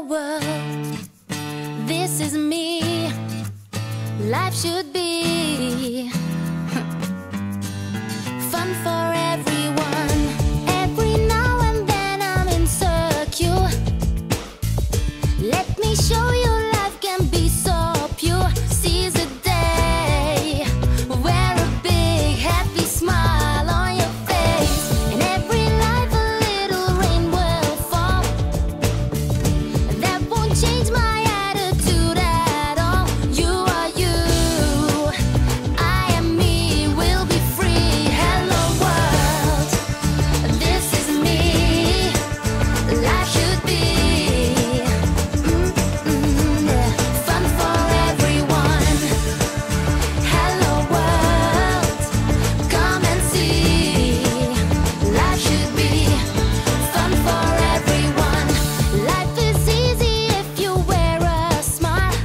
Hello world, this is me. Life should be fun for everyone. Every now and then I'm insecure. Let me show you life can be so pure. Seize the day, wear a big happy smile on your face. In every life a little rain will fall. That won't change my attitude at all. You are you, I am me, we'll be free. Hello world, this is me. Life should be fun for everyone. Hello world, come and see. Life should be fun for everyone. Life is easy if you wear a smile.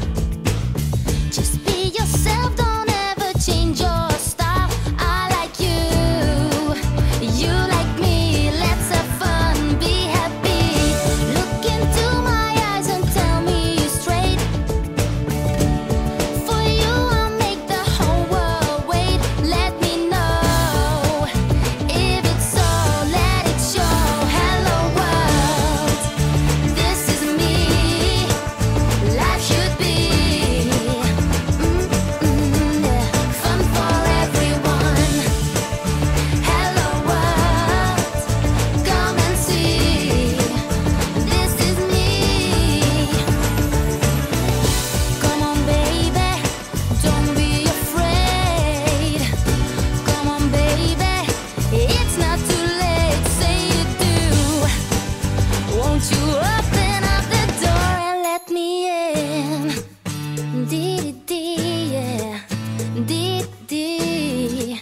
Just be yourself, don't ever change your style. I like you like me. Let's have fun, be happy. Look into my eyes and tell me straight. For you I'll make the whole world wait. Let me know if it's so, let it show. Hello world, this is me. Life should be fun for everyone. Hello world, come and see. This is me. Come on baby, don't be afraid. Come on baby, it's not too late. Say you do. Won't you open up the door and let me in? Dee-dee-dee, yeah. Dee-dee.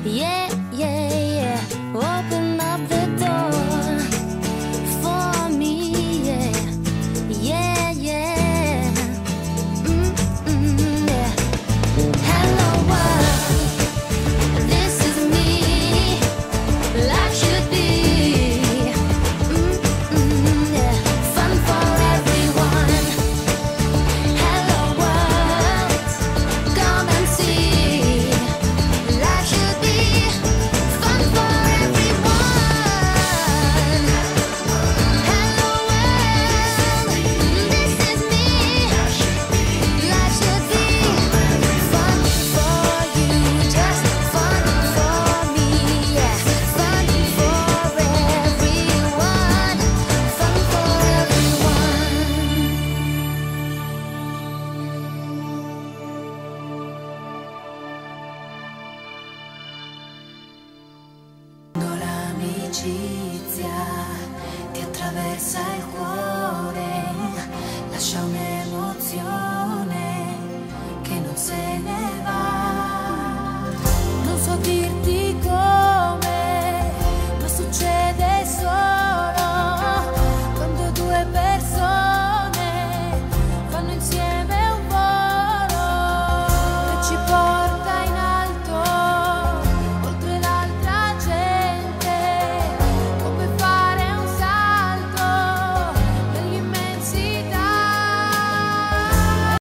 Yeah, yeah, yeah. Open up the door for me, yeah. Yeah, yeah. Yeah. Hello world, this is me. Life should be fun for everyone. Hello world, come and see. Life should be fun for everyone. Hello world, this is me. Life should be fun for you, just fun for me, yeah. Fun for everyone, fun for everyone. Quando l'amicizia ti attraversa il cuore, lascia un'emozione che non se ne va.